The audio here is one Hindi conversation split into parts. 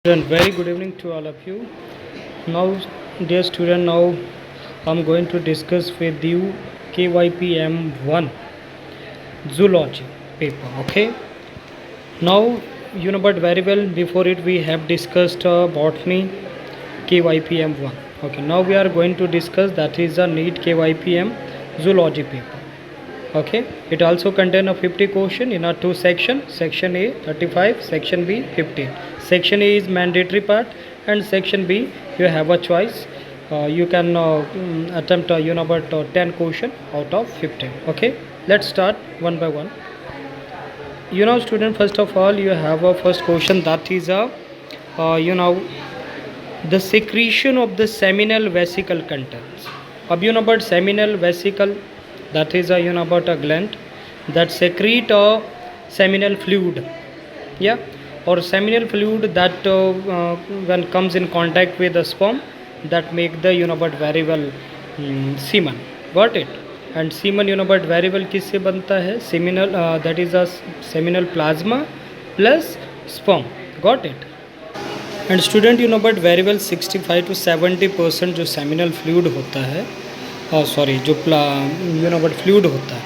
Student, very good evening to all of you. Now, dear student, now I'm going to discuss with you KYPM1 zoology paper. Okay. Now you know, but very well before it we have discussed botany KYPM1. Okay. Now we are going to discuss that is a NEET KYPM zoology paper. Okay, it also contain a 50 question in a two section. Section A 35, section B 15. Section A is mandatory part and section B you have a choice. You can attempt about 10 question out of 15. Okay, let's start one by one. Student, first of all you have a first question that is a the secretion of the seminal vesicle contents. About seminal vesicle, that is about a gland that secrete a seminal fluid, yeah, or seminal fluid that when comes in contact with the sperm that make the but very well semen. Got it? And semen but very well किससे बनता है? Seminal that is a seminal plasma plus sperm. Got it? And student but very well 65 to 70% जो सेमिनल फ्लूइड होता है, सॉरी जो बट फ्लूइड होता है,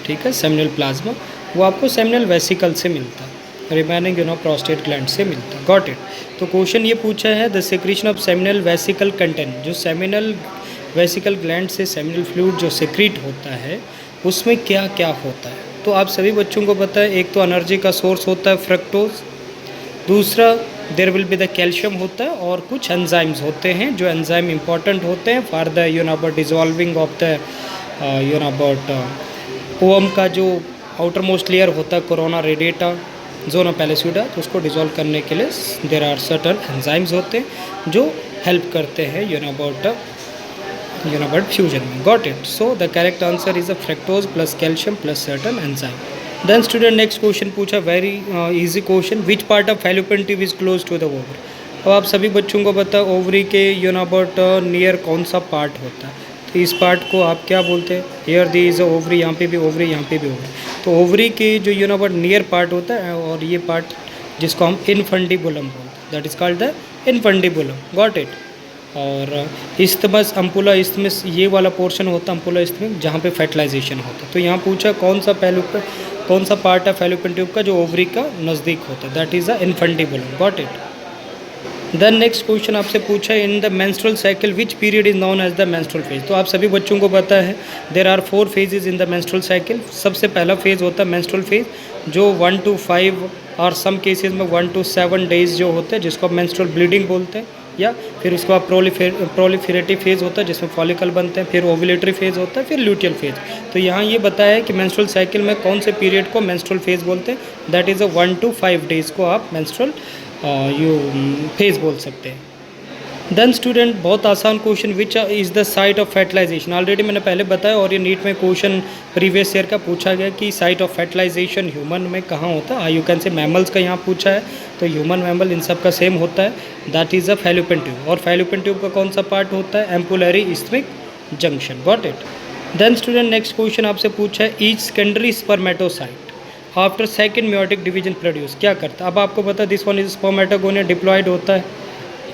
ठीक है, सेमिनल प्लाज्मा, वो आपको सेमिनल वेसिकल से मिलता है, रिमेनिंग प्रोस्टेट ग्लैंड से मिलता है. Got it. तो क्वेश्चन ये पूछा है the secretion of seminal vesicle content, जो सेमिनल वेसिकल ग्लैंड से सेमिनल फ्लूइड जो सेक्रीट होता है उसमें क्या क्या होता है. तो आप सभी बच्चों को पता है, एक तो एनर्जी का सोर्स होता है फ्रक्टोज, दूसरा there will be the calcium होता है, और कुछ एंजाइम्स होते हैं जो एंजाइम इंपॉर्टेंट होते हैं for the about dissolving of the about ओम का जो आउटर मोस्ट लेयर होता है कोरोना रेडिएटा जोना पैलेस्यूडा, तो उसको डिजॉल्व करने के लिए देर आर सर्टन एंजाइम्स होते हैं जो हेल्प करते हैं अबाउट फ्यूजन में. Got it. So the correct answer is a fructose plus calcium plus certain enzyme. Then student next question पूछा, very easy question, which part of fallopian tube is close to the over. अब आप सभी बच्चों को पता है ओवरी के अबाउट नियर कौन सा पार्ट होता है, तो इस पार्ट को आप क्या बोलते हैं? हियर दी इज ओवरी, यहाँ पे भी ओवरी, यहाँ पे भी ओवरी. तो ओवरी के जो अबाउट नियर पार्ट होता है, और ये पार्ट जिसको हम इनफंडिबुलम बोलते हैं, that is called the infundibulum. Got it. और इस्थमस अम्पुला इस्थमस, ये वाला पोर्शन होता है अम्पुला इस्थमस जहाँ पे फर्टिलाइजेशन होता है. तो यहाँ पूछा कौन सा पार्ट है फैलोपियन ट्यूब का जो ओवरी का नज़दीक होता है, that is a infundibulum. Got it. Then next question आपसे पूछा, in the menstrual cycle which period is known as the menstrual phase. तो आप सभी बच्चों को पता है there are 4 phases in the menstrual cycle. सबसे पहला फेज होता है मेंस्ट्रुअल फेज जो 1 to 5 और सम केसेस में 1 to 7 डेज जो होते हैं, जिसको मेंस्ट्रुअल ब्लीडिंग बोलते हैं, या फिर उसके बाद प्रोलिफेरेटिव फेज़ होता है जिसमें फॉलिकल बनते हैं, फिर ओव्यूलेटरी फेज़ होता है, फिर ल्यूटियल फेज़. तो यहाँ ये बताया है कि मेंस्ट्रुअल साइकिल में कौन से पीरियड को मेंस्ट्रुअल फेज़ बोलते हैं, that is a 1 to 5 days को आप मेंस्ट्रुअल फेज़ बोल सकते हैं. देन स्टूडेंट बहुत आसान question, which is the site of fertilization. Already मैंने पहले बताया, और ये नीट में क्वेश्चन प्रीवियस ईयर का पूछा गया कि साइट ऑफ फर्टिलाइजेशन ह्यूमन में कहाँ होता है. यू कैन से मैमल्स का यहाँ पूछा है, तो ह्यूमन मैमल इन सब का सेम होता है, that is a fallopian tube. और फैलोपियन ट्यूब का कौन सा पार्ट होता है? Ampullary isthmic junction. Got it. Then student next question आपसे पूछा है, each secondary spermatocyte after second meiotic division produce क्या करता है. अब आपको पता है this one is spermatogonia diploid होता है,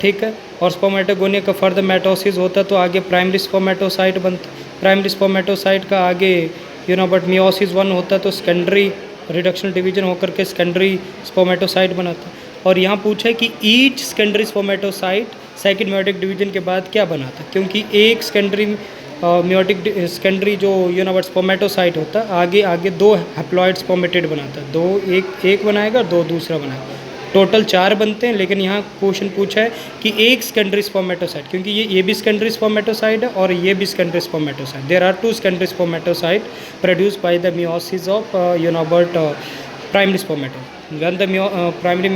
ठीक है, और स्पर्मेटोगोनिया का फर्दर मेटोसिस होता है, तो आगे प्राइमरी स्पर्मेटोसाइट बनता है. प्राइमरी स्पर्मेटोसाइट का आगे बट मियोसिस 1 होता है, तो सेकेंडरी रिडक्शन डिवीजन होकर के सेकेंडरी स्पर्मेटोसाइट बनाता है. और यहाँ पूछा है कि each secondary spermatocyte second meiotic division के बाद क्या बनाता है, क्योंकि एक सेकेंडरी सेकेंडरी जो बट स्पर्मेटोसाइट होता है आगे आगे 2 हैप्लॉइड स्पर्मेटिड बनाता है, 2 एक बनाएगा, 2 दूसरा बनाएगा, टोटल 4 बनते हैं. लेकिन यहाँ क्वेश्चन पूछा है कि एक सेकेंडरी स्पर्मेटोसाइट, क्योंकि ये भी सेकेंडरी स्पर्मेटोसाइट है और ये भी secondary spermatocyte, there are 2 secondary spermatocyte produced by the meiosis of primary spermatocyte. when the primary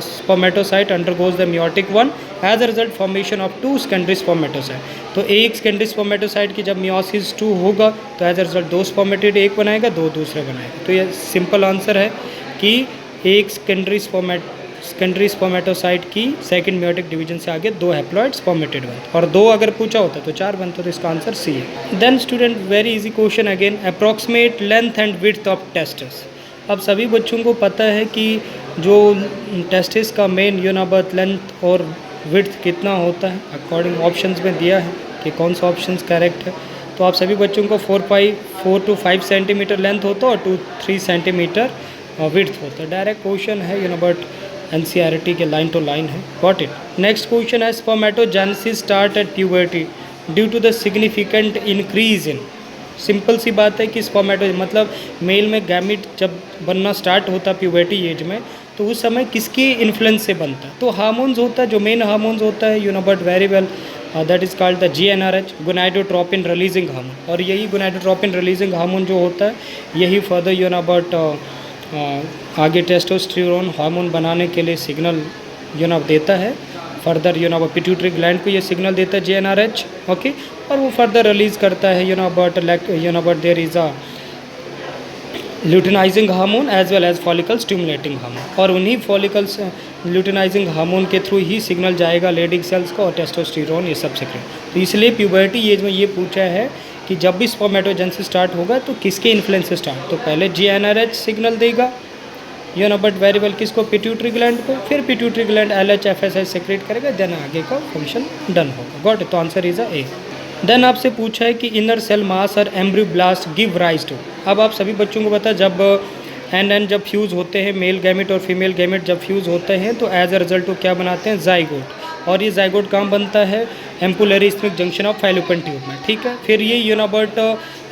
spermatocyte undergoes the meiotic one, as a result formation of 2 secondary spermatocyte. तो एक सेकेंडरी स्पर्मेटोसाइट की जब मियोसिस 2 होगा तो एज अ रिजल्ट 2 स्पर्मेटिड एक बनाएगा, 2 दूसरा बनाएगा. तो ये सिंपल आंसर है कि एक सेकेंडरी स्पर्मेटोसाइट की सेकंड मियोटिक डिवीजन से आगे 2 हैप्लॉइड स्पर्मेटिड बनते, और 2 अगर पूछा होता तो 4 बनता, तो इसका आंसर सी है. Then student very easy question again, approximate length and width of testes. अब सभी बच्चों को पता है कि जो टेस्टिस का मेन यूनाबर्थ लेंथ और विड्थ कितना होता है अकॉर्डिंग ऑप्शंस में दिया है कि कौन सा ऑप्शन करेक्ट है। तो आप सभी बच्चों को 4 to 5 सेंटीमीटर लेंथ होता है और 2-3 सेंटीमीटर विड्थ होता है। डायरेक्ट क्वेश्चन है यूनाबर्थ एनसीईआरटी के लाइन टू लाइन है। Got it. नेक्स्ट क्वेश्चन है spermatogenesis start at puberty due to the significant increase in. Simple सी बात है कि स्पर्मेटो मतलब मेल में गैमिट जब बनना स्टार्ट होता प्यूबर्टी एज में तो उस समय किसकी इन्फ्लुएंस से बनता है, तो हार्मोन्स होता है, जो मेन हार्मोन्स होता है you know but very well that is called the GnRH gonadotropin releasing hormone. और यही गोनाडोट्रोपिन रिलीजिंग हार्मोन जो होता है यही फर्दर यू नो बट आगे टेस्टोस्टेरोन हार्मोन बनाने के लिए सिग्नल यू नो देता है। Further you know pituitary gland को ये सिग्नल देता है GnRH, ओके, और वो फर्दर रिलीज़ करता है you know but there is a luteinizing hormone as well as follicle stimulating hormone, और उन्हीं फॉलिकल्स ल्यूटिनाइजिंग हार्मोन के थ्रू ही सिग्नल जाएगा लेडिंग सेल्स को और टेस्टोस्टेरोन ये सब सिग्नल। तो इसलिए प्यूबर्टी एज में ये पूछा है कि जब भी स्पर्मेटोजेनेसिस स्टार्ट होगा तो किसके इन्फ्लुएंस से स्टार्ट, तो पहले GnRH सिग्नल देगा you know but very well किसको, पिट्यूटरी ग्लैंड को, फिर pituitary gland LH FSH secrete करेगा, देन आगे का फंक्शन डन होगा। Got it. तो आंसर इज ए। देन आपसे पूछा है कि इनर सेल मास और एम्ब्रियोब्लास्ट गिव राइज टू। अब आप सभी बच्चों को पता जब एन जब फ्यूज़ होते हैं मेल गैमेट और फीमेल गैमेट जब फ्यूज़ होते हैं तो एज अ रिजल्ट वो क्या बनाते हैं, जाइगोट। और ये जाइगोट कहाँ बनता है, ampullary isthmic junction of fallopian tube में, ठीक है। फिर ये यू नो बट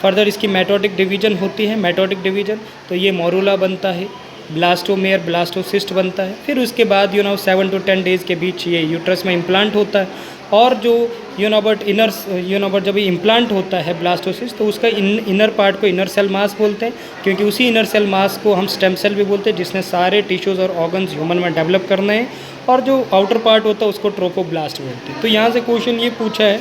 फर्दर इसकी मेटोटिक डिवीजन होती है, मेटोटिक डिवीजन, तो ये मोरूला बनता है, ब्लास्टोमेयर ब्लास्टोसिस्ट बनता है। फिर उसके बाद यू नो 7 to 10 डेज़ के बीच ये यूट्रस में इम्प्लांट होता है। और जो you know but inner you know but जब ये इम्प्लांट होता है ब्लास्टोसिस्ट तो उसका इनर पार्ट को इनर सेल मास बोलते हैं, क्योंकि उसी इनर सेल मास को हम स्टेम सेल भी बोलते हैं, जिसने सारे टिश्यूज़ और ऑर्गन्स ह्यूमन में डेवलप करने हैं। और जो आउटर पार्ट होता है उसको ट्रोफोब्लास्ट बोलते हैं। तो यहाँ से क्वेश्चन ये पूछा है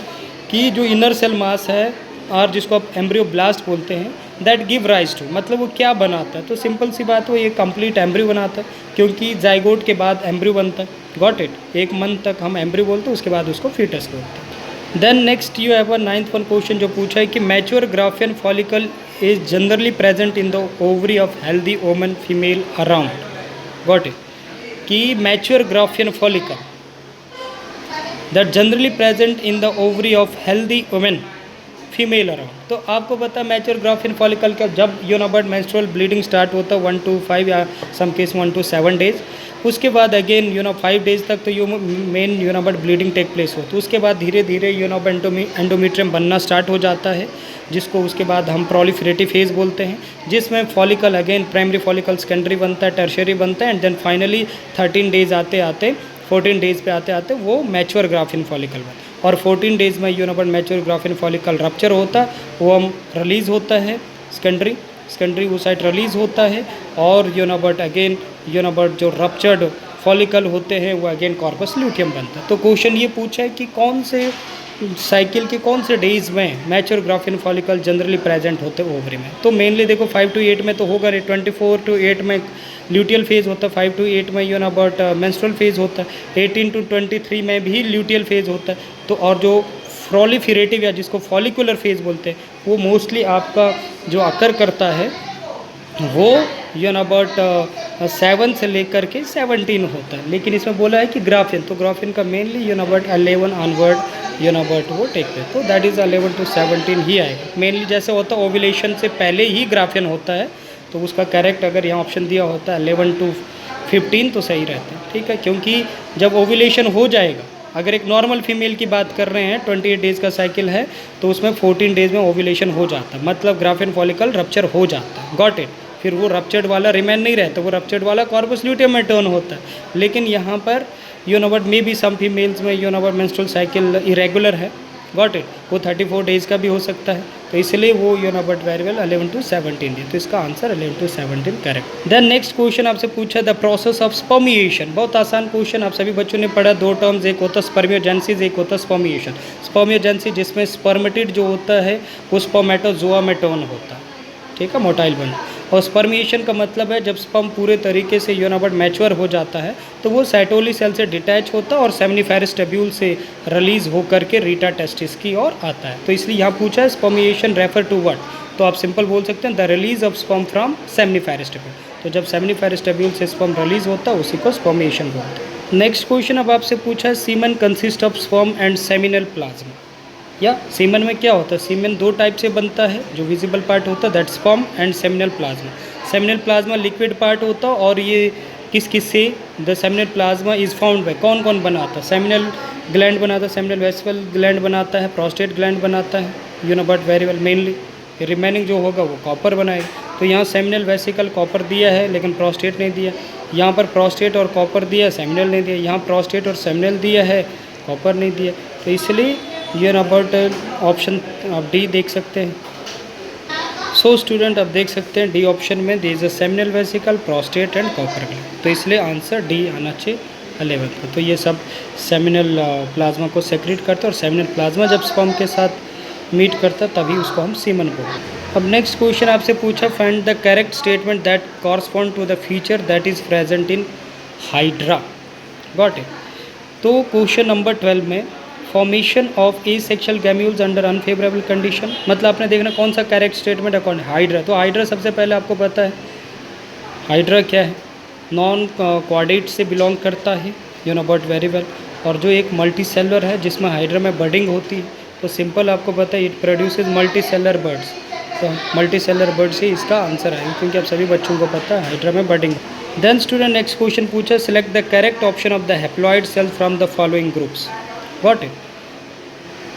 कि जो इनर सेल मास है और जिसको आप एम्ब्रियोब्लास्ट बोलते हैं दैट गिव राइज टू, मतलब वो क्या बनाता है, तो सिंपल सी बात, वो ये कंप्लीट एम्ब्रियो बनाता है, क्योंकि जाइगोट के बाद एम्ब्रियो बनता है। Got it. 1 मंथ तक हम एम्ब्रियो बोलते हैं, उसके बाद उसको फीटस बोलते हैं। Then next you have a 9th one question जो पूछा है कि mature Graafian follicle is generally present in the ovary of healthy woman female around. Got it. कि mature Graafian follicle that generally present in the ovary of healthy women female around. तो आपको पता है मैच्योर ग्राफियन फॉलिकल का जब you know but menstrual bleeding start होता है 1 to 5 या सम केस 1 to 7 डेज, उसके बाद अगेन यू नो 5 डेज तक तो you mean you know but bleeding take place हो, तो उसके बाद धीरे धीरे यू नो एंडोमेट्रियम बनना स्टार्ट हो जाता है, जिसको उसके बाद हम प्रोलिफरेटिव फेज बोलते हैं, जिसमें follicle again primary follicle secondary बनता है, टर्शियरी बनता है, एंड देन फाइनली 13 डेज आते आते 14 डेज पे आते आते वो मैच्योर ग्राफियन फॉलिकल बनता है। और 14 डेज़ में you know but mature Graafian follicle rupture होता है, वो हम रिलीज़ होता है सेकेंडरी वो साइड रिलीज़ होता है, और you know but again you know but जो रप्चर्ड फॉलिकल होते हैं वो अगेन कॉर्पस ल्यूटियम बनता है। तो क्वेश्चन ये पूछा है कि कौन से साइकिल के कौन से डेज़ में mature Graafian follicle generally present होते हैं ओवरी में। तो मेनली देखो 5 to 8 में तो होगा, 24 to 8 में ल्यूटियल फेज़ होता है, 5 to 8 में you know but menstrual phase होता है, 18 to 23 में भी ल्यूटियल फेज़ होता है। तो और जो प्रोलिफरेटिव या जिसको फॉलिकुलर फेज़ बोलते हैं वो मोस्टली आपका जो अकर करता है वो यू नो बट 7 से लेकर के 17 होता है। लेकिन इसमें बोला है कि ग्राफियन, तो ग्राफियन का mainly you know but 11 onward you know but वो टेक पे, तो दैट इज़ 11 to 17 ही आएगा। मेनली जैसे होता है ओव्यूलेशन से पहले ही ग्राफियन होता है, तो उसका करेक्ट अगर यहाँ ऑप्शन दिया होता है 11 to 15 तो सही रहता है, ठीक है। क्योंकि जब ओव्यूलेशन हो जाएगा, अगर एक नॉर्मल फीमेल की बात कर रहे हैं 28 डेज़ का साइकिल है तो उसमें 14 डेज़ में ओव्यूलेशन हो जाता है, मतलब ग्राफियन फॉलिकल रप्चर हो जाता है। Got it. फिर वो रप्चर्ड वाला रिमेन नहीं रहता, वो रप्चर्ड वाला कॉर्पस ल्यूटियम में टर्न होता है। लेकिन यहाँ पर you know but maybe some females में you know but menstrual cycle irregular है। Got it. वो 34 डेज़ का भी हो सकता है, तो इसलिए वो you know but very well 11 to 17 है, तो इसका answer 11 to 17 correct. Then next question आपसे पूछा द प्रोसेस ऑफ स्पर्मिएशन। बहुत आसान क्वेश्चन, आप सभी बच्चों ने पढ़ा, 2 टर्म्स, एक होता है स्पर्मियोजेनेसिस, एक होता है स्पर्मिएशन। स्पर्मियोजेनेसिस जिसमें स्पर्मेटिड जो होता है वो स्पर्मेटोजोआ में टर्न होता है, ठीक है, मोटाइल बन। और स्पर्मिएशन का मतलब है जब स्पर्म पूरे तरीके से यू नो बट मैच्योर हो जाता है तो वो साइटोली सेल से डिटैच होता है और सेमिनिफेरस टेब्यूल से रिलीज होकर के रीटा टेस्टिस की ओर आता है। तो इसलिए यहाँ पूछा है स्पर्मिएशन रेफर टू व्हाट, तो आप सिंपल बोल सकते हैं the release of sperm from seminiferous tubule. तो जब सेमिनिफायर स्टेब्यूल से स्पर्म रिलीज होता है उसी को स्पर्मेशन बोलते हैं। नेक्स्ट क्वेश्चन अब आपसे पूछा है semen consist of sperm and seminal plasma. या सीमन में क्या होता है, सीमन दो टाइप से बनता है, जो विजिबल पार्ट होता है that sperm and seminal plasma. Seminal plasma liquid part होता है और ये किस किस से the seminal plasma is found by, कौन कौन बनाता है, सेमिनल ग्लैंड बनाता है, सेमिनल वेसिकल ग्लैंड बनाता है, प्रोस्टेट ग्लैंड बनाता है, you know but very well mainly. Remaining जो होगा वो कॉपर बनाएगा। तो यहाँ सेमिनल वेसिकल कॉपर दिया है लेकिन प्रोस्टेट नहीं दिया, यहाँ पर प्रोस्टेट और कॉपर दिया, सेमिनल नहीं दिया, यहाँ प्रोस्टेट और सेमिनल दिया है, कॉपर नहीं दिया। तो इसलिए ये अबाउट ऑप्शन आप डी देख सकते हैं। सो स्टूडेंट आप देख सकते हैं डी ऑप्शन में there is a seminal vesicle, prostate and Cowper gland. तो इसलिए आंसर डी आना चाहिए 11 का। तो ये सब सेमिनल प्लाज्मा को सेक्रेट करता है और सेमिनल प्लाज्मा जब स्पर्म के साथ मीट करता है तभी उसको हम सीमन बोलते हैं। अब नेक्स्ट क्वेश्चन आपसे पूछा find the correct statement that correspond to the feature that is present in hydra. Got it. तो क्वेश्चन नंबर 12 में formation of asexual gemmules under unfavourable condition, मतलब आपने देखना कौन सा करेक्ट स्टेटमेंट अकॉर्डिंग हाइड्रा। तो हाइड्रा सबसे पहले आपको पता है हाइड्रा क्या है, नॉन क्वाड्रेट से बिलोंग करता है, you know but very well. और जो एक मल्टी सेलर है जिसमें हाइड्रा में बडिंग होती है, तो सिंपल आपको पता है it produces multi cellular birds. तो मल्टी सेलर बर्ड से इसका आंसर आएगा क्योंकि आप सभी बच्चों को पता है हाइड्रा में budding. Then student next question पूछा select the correct option of the haploid cell from the following groups. What it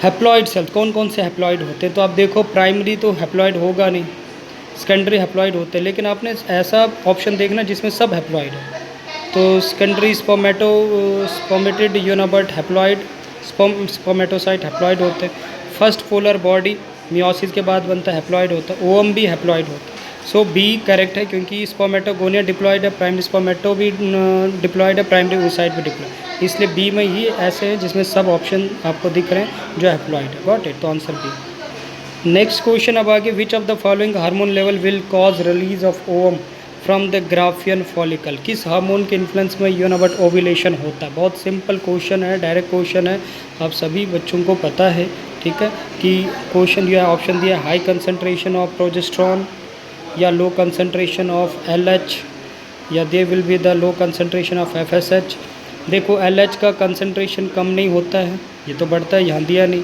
haploid cell कौन कौन से हैप्लॉइड होते हैं। तो आप देखो प्राइमरी तो हैप्लॉइड होगा नहीं, सेकेंडरी हैप्लॉइड होते हैं, लेकिन आपने ऐसा ऑप्शन देखना जिसमें सब हैप्लॉइड है। तो सेकेंडरी स्पर्मेटिड यूनाबर्ट हैप्लॉइड, स्पर्मेटोसाइट हैप्लॉइड होते हैं। फर्स्ट पोलर बॉडी मियोसिस के बाद बनता है हैप्लॉइड होता है, ओवम भी हैप्लॉइड होता है। सो बी करेक्ट है क्योंकि स्पर्मेटोगोनिया डिप्लॉइड है, प्राइमरी स्पर्मेटो भी डिप्लॉइड है, प्राइमरी oocyte भी डिप्लॉइड, इसलिए बी में ही ऐसे हैं जिसमें सब ऑप्शन आपको दिख रहे हैं जो हैप्लॉइड है। Got it. तो आंसर बी। नेक्स्ट क्वेश्चन अब आगे विच of the following hormone level will cause release of ovum from the Graafian follicle. किस हार्मोन के इन्फ्लुएंस में यूनाबट ओव्यूलेशन होता है। बहुत सिंपल क्वेश्चन है, डायरेक्ट क्वेश्चन है, आप सभी बच्चों को पता है, ठीक है, कि क्वेश्चन यह ऑप्शन दिया हाई कंसंट्रेशन ऑफ प्रोजेस्टेरॉन या लो कंसंट्रेशन ऑफ LH या they will be the low concentration of FSH। देखो LH का कंसंट्रेशन कम नहीं होता है, ये तो बढ़ता है, यहाँ दिया नहीं।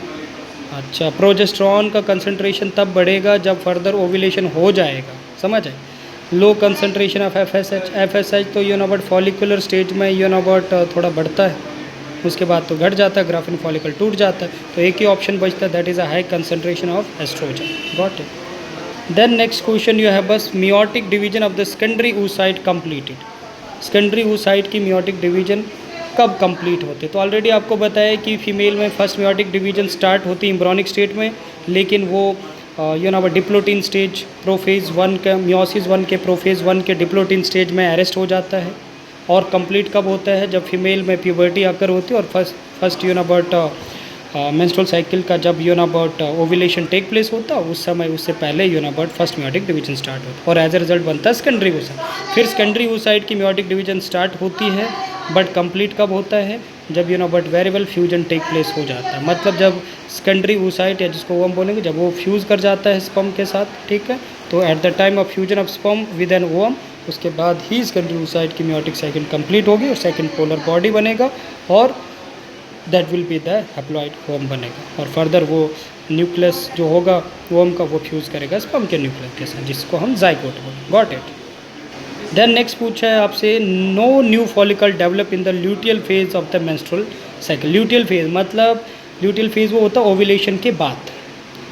अच्छा, प्रोजेस्टेरॉन का कंसंट्रेशन तब बढ़ेगा जब फर्दर ओव्यूलेशन हो जाएगा, समझ आए। लो कंसंट्रेशन ऑफ FSH तो यूनाबट फॉलिकुलर स्टेज में यूनाबट थोड़ा बढ़ता है, उसके बाद तो घट जाता है, ग्राफिन फॉलिकल टूट जाता है। तो एक ही ऑप्शन बचता है that is a high concentration of estrogen. Got it. Then next question you have बस meiotic division of the secondary oocyte completed. Secondary oocyte की मियोटिक डिवीजन कब कंप्लीट होते। तो ऑलरेडी आपको बताया कि फीमेल में फर्स्ट मियोटिक डिवीजन स्टार्ट होती है एम्ब्रियोनिक स्टेट में, लेकिन वो डिप्लोटिन स्टेज प्रोफेज 1 का मियोसिस 1 के प्रोफेज 1 के डिप्लोटिन स्टेज में अरेस्ट हो जाता है। और कंप्लीट कब होता है जब फीमेल में प्यूबर्टी आकर होती है और फर्स्ट मेंस्ट्रुअल साइकिल का जब ओव्यूलेशन टेक प्लेस होता है उस समय, उससे पहले फर्स्ट मियोटिक डिवीजन स्टार्ट होता है और एज ए रिजल्ट बनता है सेकेंडरी oocyte। फिर सेकेंडरी oocyte की मियोटिक डिवीजन स्टार्ट होती है बट कंप्लीट कब होता है जब very well fusion take place हो जाता है। मतलब जब सेकेंडरी oocyte या जिसको ओवम बोलेंगे जब वो फ्यूज़ कर जाता है स्पर्म के साथ, ठीक है, तो at the time of fusion of sperm with an ovum, उसके बाद ही सेकेंडरी oocyte की मियोटिक साइकिल कंप्लीट होगी और सेकंड पोलर बॉडी बनेगा और that will be the haploid ovum बनेगा। और फर्दर वो न्यूक्लियस जो होगा ओवम का वो फ्यूज़ करेगा स्पर्म के न्यूक्लियस के साथ, जिसको हम जाइगोट बोलेंगे। Got it. देन नेक्स्ट पूछा है आपसे no new follicle develop in the luteal phase of the menstrual cycle. Luteal phase मतलब ल्यूटियल फेज वो होता है ओव्यूलेशन के बाद,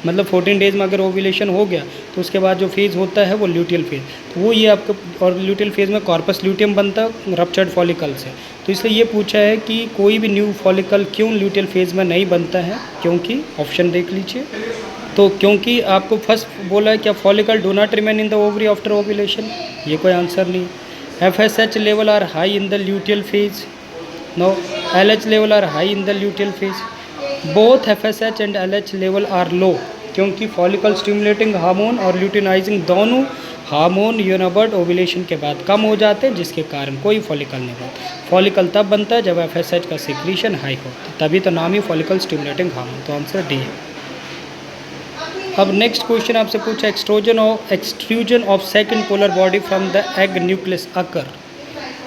मतलब 14 डेज़ में अगर ओव्यूलेशन हो गया तो उसके बाद जो फेज़ होता है वो ल्यूटियल फेज़, तो वो ये आपका, और ल्यूटियल फेज़ में कॉर्पस ल्यूटियम बनता है रप्चर्ड फॉलिकल से। तो इसलिए ये पूछा है कि कोई भी न्यू फॉलिकल क्यों ल्यूटियल फेज़ में नहीं बनता है, क्योंकि ऑप्शन देख लीजिए। तो क्योंकि आपको फर्स्ट बोला है क्या follicle do not remain in the ovary after ovulation, ये कोई आंसर नहीं। FSH level are high in the luteal phase, no. LH level are high in the luteal phase, both FSH and LH level are low, क्योंकि फॉलिकल स्टिमुलेटिंग हार्मोन और ल्यूटिनाइजिंग दोनों हार्मोन यूनाबर्ट ओव्यूलेशन के बाद कम हो जाते हैं, जिसके कारण कोई फॉलिकल नहीं बनता। फॉलिकल तब बनता है जब FSH का सिक्रीशन हाई होता है, तभी तो नाम ही फॉलिकल स्टिमुलेटिंग हार्मोन। तो आंसर डी है। अब नेक्स्ट क्वेश्चन आपसे पूछा extrusion of second polar body from the egg nucleus occur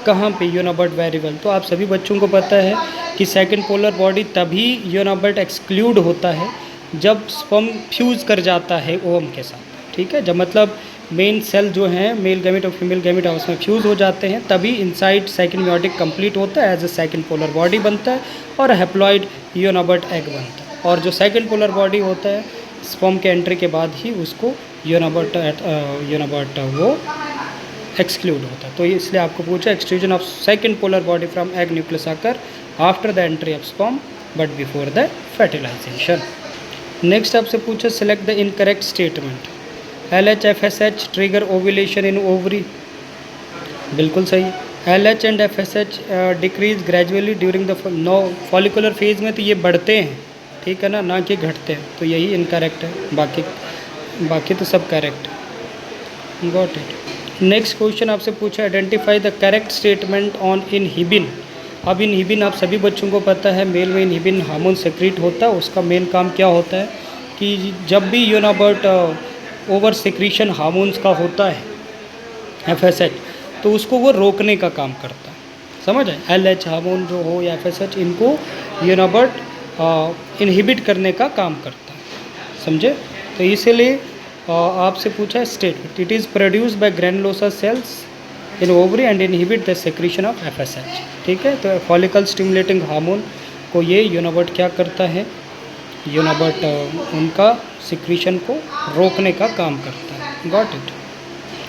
कहाँ पे यूनाबर्ट वेरिएबल। तो आप सभी बच्चों को पता है कि सेकंड पोलर बॉडी तभी यूनाबर्ट एक्सक्लूड होता है जब स्पर्म फ्यूज़ कर जाता है ओवम के साथ, ठीक है। जब मतलब मेन सेल जो हैं मेल गैमेट और फीमेल गैमेट आपस में फ्यूज़ हो जाते हैं तभी इनसाइड सेकंड म्योटिक कंप्लीट होता है, as a second polar body बनता है और हैप्लॉइड यूनाबर्ट एग बनता है। और जो सेकंड पोलर बॉडी होता है स्पर्म के एंट्री के बाद ही उसको यूनाबर्ट वो एक्सक्लूड होता है। तो इसलिए आपको पूछा extrusion of second polar body from egg nucleus occur after the entry of sperm but before the fertilisation. Next आपसे पूछा select the incorrect statement. LH-FSH trigger ovulation in ovary, बिल्कुल सही। LH and FSH decrease gradually during the follicular phase में, तो ये बढ़ते हैं, ठीक है ना कि घटते हैं, तो यही इनकरेक्ट है। बाकी तो सब करेक्ट है। Got it. नेक्स्ट क्वेश्चन आपसे पूछा identify the correct statement on inhibin. अब इनहिबिन आप सभी बच्चों को पता है मेल में इनहिबिन हार्मोन सेक्रेट होता है। उसका मेन काम क्या होता है कि जब भी यूनाबर्ट ओवर सिक्रीशन हार्मोन्स का होता है FSH, तो उसको वो रोकने का काम करता है, समझ आए। LH हार्मोन जो हो या FSH, इनको यूनाबर्ट इनहिबिट करने का काम करता है, समझे। तो इसीलिए आपसे पूछा है statement it is produce by granulosa cells in ovary and inhibit the secretion of FSH, ठीक है। तो फॉलिकल स्टिमुलेटिंग हार्मोन को ये यूनाबर्ट क्या करता है, यूनाबर्ट उनका सिक्रीशन को रोकने का काम करता है। Got it.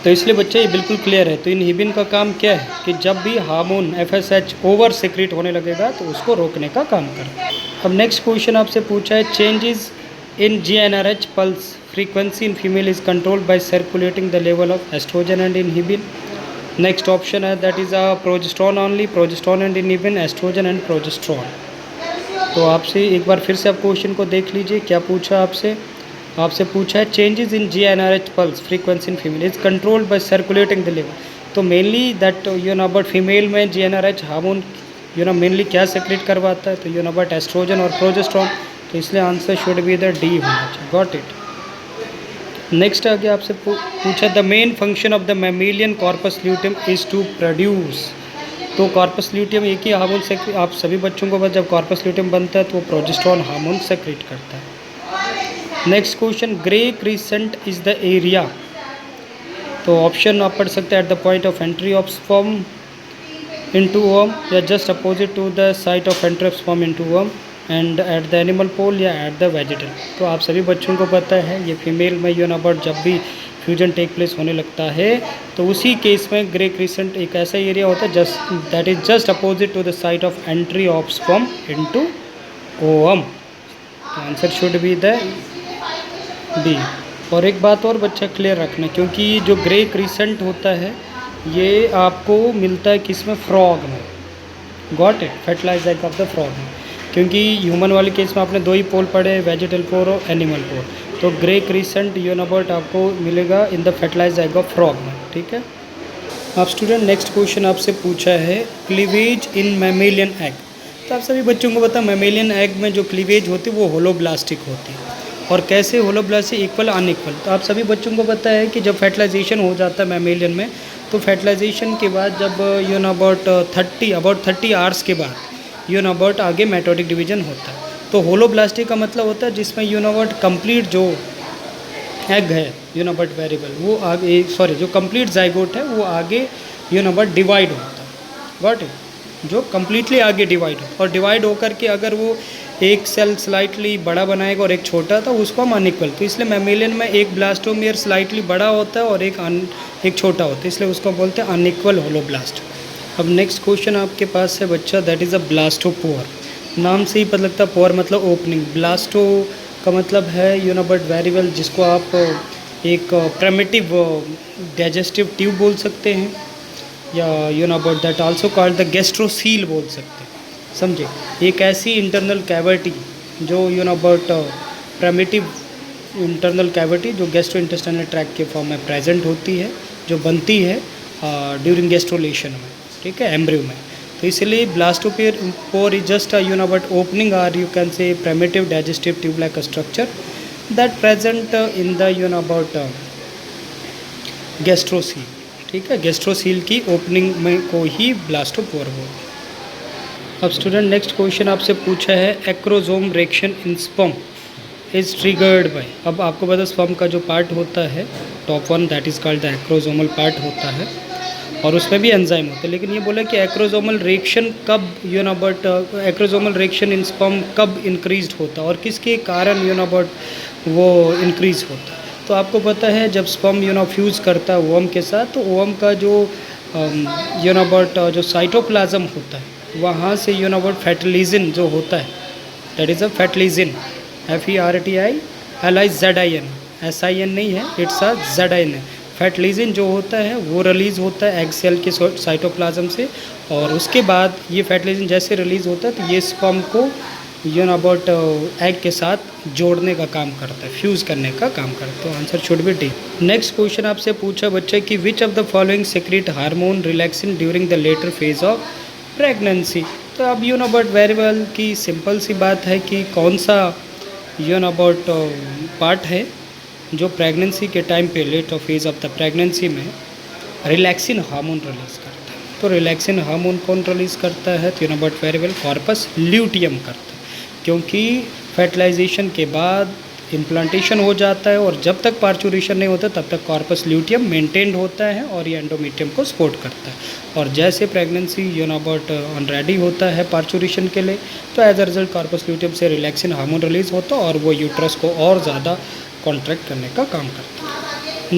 तो इसलिए बच्चे ये बिल्कुल क्लियर है। तो इनहिबिन का काम क्या है कि जब भी हार्मोन FSH ओवर सिक्रीट होने लगेगा तो उसको रोकने का काम करता है। अब नेक्स्ट क्वेश्चन आपसे पूछा है changes in GnRH pulse frequency in female is controlled by circulating the level of estrogen and inhibin. Next option है that is progesterone only, progesterone and inhibin, estrogen and progesterone. तो आपसे एक बार फिर से आप क्वेश्चन को देख लीजिए क्या पूछा आपसे पूछा है changes in GnRH pulse frequency in female is controlled by circulating the level. तो मेनली दैट यूनाबर्ट फीमेल में GnRH हार्मोन मेनली क्या सेक्रेट करवाता है, तो यूनाबर्ट एस्ट्रोजन और प्रोजेस्टेरॉन। तो इसलिए answer should be the D होना चाहिए। Got it. नेक्स्ट आगे आपसे पूछा the main function of the mammalian corpus luteum is to produce. तो कॉर्पस ल्यूटियम एक ही हार्मोन सेक्रेट, आप सभी बच्चों को बस जब कॉर्पस ल्यूटियम बनता है तो वो प्रोजेस्टेरॉन हार्मोन सेक्रेट करता है। Next question grey crescent is the area. तो ऑप्शन आप पढ़ सकते हैं at the point of entry of sperm into ovum, या just opposite to the site of entry of sperm into ovum, and at the animal pole या एट द वेजिटल। तो आप सभी बच्चों को पता है ये फीमेल में यूनाबर्ट जब भी फ्यूजन टेक प्लेस होने लगता है तो उसी केस में ग्रे क्रिसेंट एक ऐसा एरिया होता है that is just opposite to the site of entry of sperm into ovum. तो answer should be the B. और एक बात और बच्चा क्लियर रखना, क्योंकि जो ग्रे क्रिसेंट होता है ये आपको मिलता है किसमें, फ्रॉग में। Got it. Fertilize egg of the frog में, क्योंकि ह्यूमन वाले केस में आपने दो ही पोल पढ़े, वेजिटल पोल और एनिमल पोल। तो ग्रे क्रिसेंट यूनाबर्ट आपको मिलेगा in the fertilize egg of frog में, ठीक है। अब स्टूडेंट नेक्स्ट क्वेश्चन आपसे पूछा है क्लीवेज इन मैमेलियन एग। तो आप सभी बच्चों को पता है मैमेलियन एग में जो क्लीवेज होती है वो होलोब्लास्टिक होती है। और कैसे होलोब्लास्टिक, इक्वल अनइक्वल। तो आप सभी बच्चों को पता है कि जब फर्टिलाइजेशन हो जाता है मैमेलियन में, तो फर्टिलाइजेशन के बाद जब अबाउट 30 आवर्स के बाद यूनाबर्ट आगे मेटोडिक डिवीजन होता है। तो होलोब्लास्टिक का मतलब होता है जिसमें यूनाबर्ट कंप्लीट जो एग है यूनाबर्ट वेरिएबल वो आगे, जो कंप्लीट जाइगोट है वो आगे यूनाबर्ट डिवाइड होता है। Got it. जो कम्प्लीटली आगे डिवाइड हो, और डिवाइड होकर के अगर वो एक सेल स्लाइटली बड़ा बनाएगा और एक छोटा था उसको हम अनइक्वल। तो इसलिए मैमेलियन में एक ब्लास्टोमियर स्लाइटली बड़ा होता है और एक छोटा होता है, इसलिए उसको बोलते हैं अनइक्वल होलोब्लास्ट। अब नेक्स्ट क्वेश्चन आपके पास है बच्चा दैट इज़ अ ब्लास्टोपोर। नाम से ही पता लगता है, पोर मतलब ओपनिंग, ब्लास्टो का मतलब है यूनाबर्ट वेरिएबल जिसको आप एक प्रिमिटिव डाइजेस्टिव ट्यूब बोल सकते हैं, या यूनाबर्ट दैट आल्सो कॉल्ड द गैस्ट्रोसील बोल सकते हैं, समझे। एक ऐसी इंटरनल कैविटी जो यूनाबर्ट प्रिमिटिव इंटरनल कैविटी जो गैस्ट्रो इंटेस्टाइनल ट्रैक्ट के फॉर्म में प्रेजेंट होती है, जो बनती है ड्यूरिंग गैस्ट्रोलेशन में, ठीक है, एम्ब्रियो में। तो इसलिए ब्लास्टोपोर इज जस्ट अ यूनाबर्ट opening, or you can say primitive digestive tube like structure that present in the about gastrocoel. ठीक है, गैस्ट्रोसील की ओपनिंग में को ही ब्लास्टोपोर बोलते हैं। अब स्टूडेंट नेक्स्ट क्वेश्चन आपसे पूछा है acrosome reaction in sperm is triggered by. अब आपको पता स्पर्म का जो पार्ट होता है top one that is called the acrosomal part होता है और उसमें भी एंजाइम होते हैं। लेकिन ये बोला कि एक्रोजोमल रिएक्शन कब but acrosomal reaction in sperm कब इंक्रीज होता है और किसके कारण बट वो इंक्रीज होता है। तो आपको पता है जब स्पर्म फ्यूज़ करता है ओवम के साथ, तो ओवम का जो बट जो साइटोप्लाज्म होता है वहाँ से बट फर्टिलाइजिन जो होता है that is a fertilizin FERTILIZIN SIN नहीं है, इट्स अ ZIN है। फर्टिलाइजिन जो होता है वो रिलीज़ होता है एग सेल के साइटोप्लाज्म से और उसके बाद ये फर्टिलाइजिन जैसे रिलीज़ होता है तो ये स्पर्म को अबाउट एग के साथ जोड़ने का काम करता है, फ्यूज़ करने का काम करता है। तो answer should be D. Next question आपसे पूछा बच्चा कि which of the following secrete hormone relaxin during the later phase of pregnancy. तो अब बट वेरी वेल की सिंपल सी बात है कि कौन सा अबाउट पार्ट है जो प्रेगनेंसी के टाइम पे late phase of the pregnancy में रिलैक्सिन हार्मोन रिलीज़ करता है। तो रिलैक्सिन हार्मोन कौन रिलीज़ करता है तो but very well corpus luteum करता है, क्योंकि फर्टिलाइजेशन के बाद इम्प्लांटेशन हो जाता है और जब तक पार्चुरेशन नहीं होता तब तक कॉर्पस ल्यूटियम मेंटेन्ड होता है और ये एंडोमेट्रियम को सपोर्ट करता है। और जैसे प्रेगनेंसी अबाउट अनरेडी होता है पार्चुरेशन के लिए तो as a result corpus luteum से रिलैक्सिन हार्मोन रिलीज़ होता है और वो यूट्रस को और ज़्यादा कॉन्ट्रैक्ट करने का काम करता है।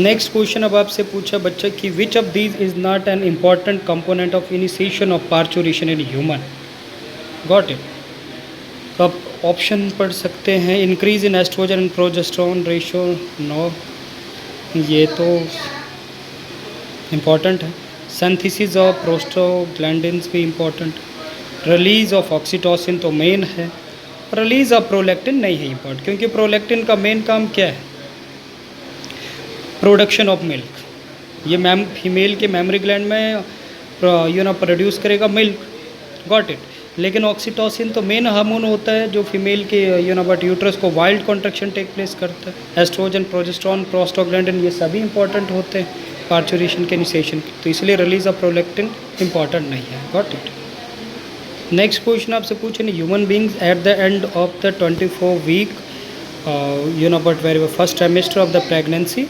नेक्स्ट क्वेश्चन अब आपसे पूछा बच्चा कि which of these is not an important component of initiation of parturition in human. Got it. तो आप ऑप्शन पढ़ सकते हैं। Increase in estrogen and progesterone ratio, no ये तो इम्पॉर्टेंट है। सिंथेसिस ऑफ प्रोस्टोग्लैंडिन्स भी इम्पॉर्टेंट। रिलीज ऑफ ऑक्सीटोसिन तो मेन है। रिलीज ऑफ प्रोलैक्टिन नहीं है इम्पॉर्टेंट, क्योंकि प्रोलैक्टिन का मेन काम क्या है, प्रोडक्शन ऑफ मिल्क। ये फीमेल के मेमरी ग्लैंड में प्रोड्यूस करेगा मिल्क। Got it. लेकिन ऑक्सीटोसिन तो मेन हार्मोन होता है जो फीमेल के बट यूट्रस को वाइल्ड कॉन्ट्रैक्शन टेक प्लेस करता है। एस्ट्रोजन, प्रोजेस्टेरोन, प्रोस्टोग्लैंडिन ये सभी इंपॉर्टेंट होते हैं पार्चुरेशन के इनिशिएशन की, तो इसलिए रिलीज ऑफ प्रोलैक्टिन इंपॉर्टेंट नहीं है। Got it. नेक्स्ट क्वेश्चन आपसे पूछे human beings at the end of the 24 week but very first trimester of the pregnancy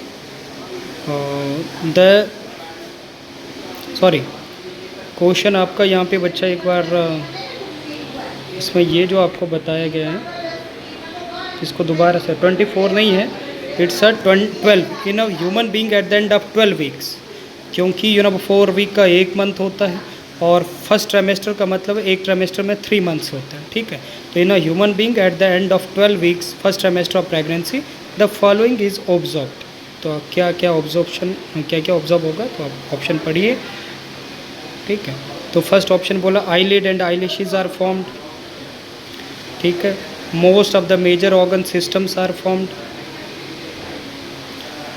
question आपका यहाँ पे बच्चा एक बार इसमें ये जो आपको बताया गया है इसको दोबारा से 24 नहीं है, it's a 12 in a human being at the end of 12 weeks, क्योंकि 4 वीक का 1 मंथ होता है और फर्स्ट ट्राइमेस्टर का मतलब एक ट्राइमेस्टर में 3 मंथ्स होता है। ठीक है, तो in a human being at the end of 12 weeks first trimester of pregnancy the following is observed. तो क्या क्या ऑब्जर्व होगा, तो आप ऑप्शन पढ़िए। ठीक है, तो फर्स्ट ऑप्शन बोला eyelid and eyelashes are formed. ठीक है, most of the major organ systems are formed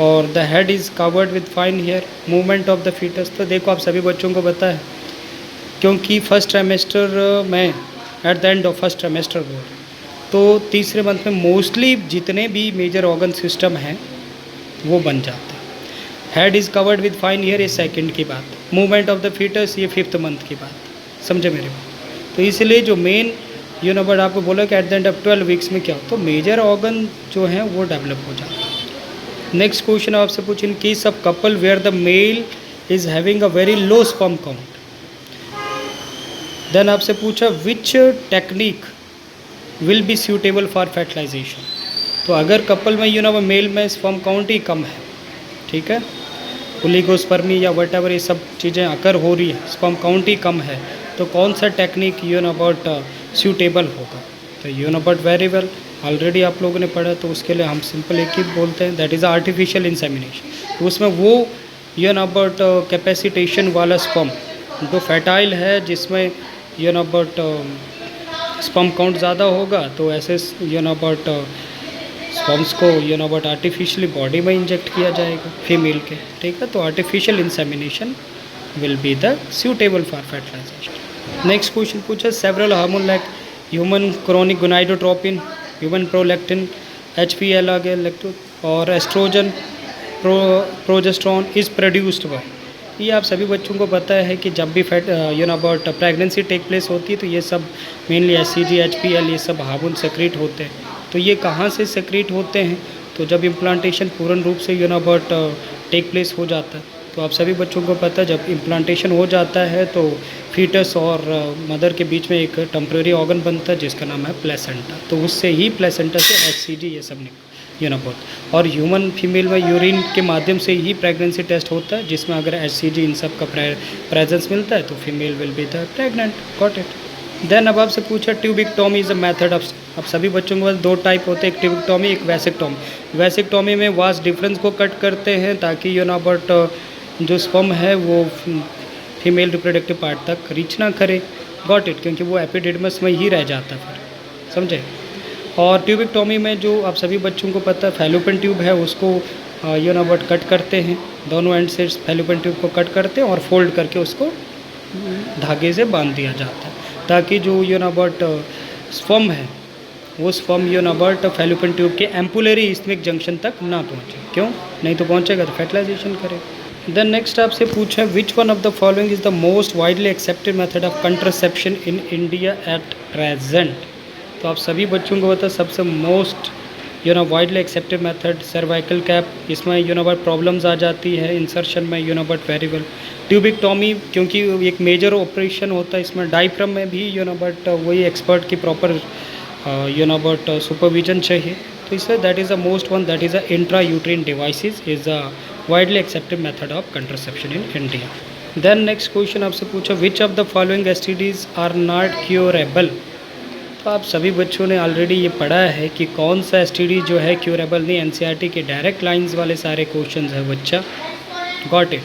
और the head is covered with fine hair, movement of the fetus. तो देखो आप सभी बच्चों को पता है, क्योंकि फर्स्ट ट्राइमेस्टर में at the end of first trimester बोल तो तीसरे मंथ में मोस्टली जितने भी मेजर ऑर्गन सिस्टम हैं वो बन जाते हैं। Head is covered with fine hair ये सेकंड की बात, मूवमेंट ऑफ द फीटस ये 5th मंथ की बात, समझे मेरे बात। तो इसलिए जो मेन बट आपको बोला कि eight the end of 12 weeks में क्या हो तो मेजर ऑर्गन जो हैं वो डेवलप हो जाते हैं। नेक्स्ट क्वेश्चन आपसे पूछे in case of couple where the male is having a very low sperm count, then आपसे पूछा which technique will be suitable for fertilization. तो अगर कपल में मेल में स्पर्म काउंट ही कम है, ठीक है, ओलिगोस्पर्मी या वट एवर ये सब चीज़ें अकर हो रही है, स्पर्म काउंट ही कम है, तो कौन सा टेक्निक अबाउट सूटेबल होगा। तो अबाउट वेरी वेल ऑलरेडी आप लोगों ने पढ़ा, तो उसके लिए हम सिंपल एक ही बोलते हैं दैट इज़ आर्टिफिशियल इंसेमिनेशन। तो उसमें वो अबाउट कैपेसिटेशन वाला स्पर्म जो फर्टाइल है, जिसमें अबाउट स्पर्म काउंट ज़्यादा होगा, तो ऐसे अबाउट स्पर्म्स को अबाउट आर्टिफिशियली बॉडी में इंजेक्ट किया जाएगा फीमेल के। ठीक है, तो artificial insemination will be the suitable for fertilization. Next question पूछा several hormone like human chronic gonadotropin, human prolactin, HPL आ गया और estrogen, progesterone is produced by. ये आप सभी बच्चों को पता है कि जब भी fat about pregnancy take place होती है तो ये सब मेनली HCG, HPL ये सब हार्मोन सेक्रेट होते हैं। तो ये कहाँ से सेक्रेट होते हैं? तो जब इम्प्लांटेशन पूर्ण रूप से अबाउट टेक प्लेस हो जाता है, तो आप सभी बच्चों को पता है जब इम्प्लांटेशन हो जाता है तो फीटस और मदर के बीच में एक टेम्परेरी ऑर्गन बनता है जिसका नाम है प्लेसेंटा। तो उससे ही प्लेसेंटा से HCG ये सब बहुत। और ह्यूमन फीमेल में यूरिन के माध्यम से ही प्रेगनेंसी टेस्ट होता है, जिसमें अगर HCG इन सब का प्रेजेंस मिलता है तो female will be the pregnant. Got it. Then अब आपसे पूछा tubectomy is a method of. अब सभी बच्चों के पास दो टाइप होते हैं, एक ट्यूबिक्टोमी, एक वैसेक्टोमी। वैसेक्टोमी में वास डिफरेंस को कट करते हैं ताकि जो स्पर्म है वो फीमेल रिप्रोडक्टिव पार्ट तक रीच ना करे। Got it. क्योंकि वो एपिडिडमस में ही रह जाता है फिर, समझे। और ट्यूबिक्टोमी में जो आप सभी बच्चों को पता है फैलोपियन ट्यूब है उसको कट करते हैं, दोनों एंड से फैलोपियन ट्यूब को कट करते हैं और फोल्ड करके उसको धागे से बांध दिया जाता है ताकि जो स्पर्म है वो स्पर्म फैलोपियन ट्यूब के एम्पुलरी इस्मिक जंक्शन तक ना पहुँचे। क्यों? नहीं तो पहुँचेगा तो फर्टिलाइजेशन करेगा। देन नेक्स्ट आपसे पूछा which one of the following is the most widely accepted method of contraception in India at present. तो आप सभी बच्चों को पता सबसे most widely accepted method cervical cap. इसमें प्रॉब्लम्स आ जाती है इंसर्शन में वेरी वेल। ट्यूबिक्टोमी क्योंकि एक मेजर ऑपरेशन होता है, इसमें डायफ्राम में भी वही एक्सपर्ट की प्रॉपर सुपरविजन चाहिए। तो इसलिए that is the most one, that is a intra uterine devices is a widely accepted method of contraception in India. Then next question आपसे पूछा which of the following STDs are not curable. तो आप सभी बच्चों ने ऑलरेडी ये पढ़ा है कि कौन सा STD जो है क्यूरेबल नहीं। NCERT के डायरेक्ट लाइंस वाले सारे क्वेश्चंस है बच्चा। Got it.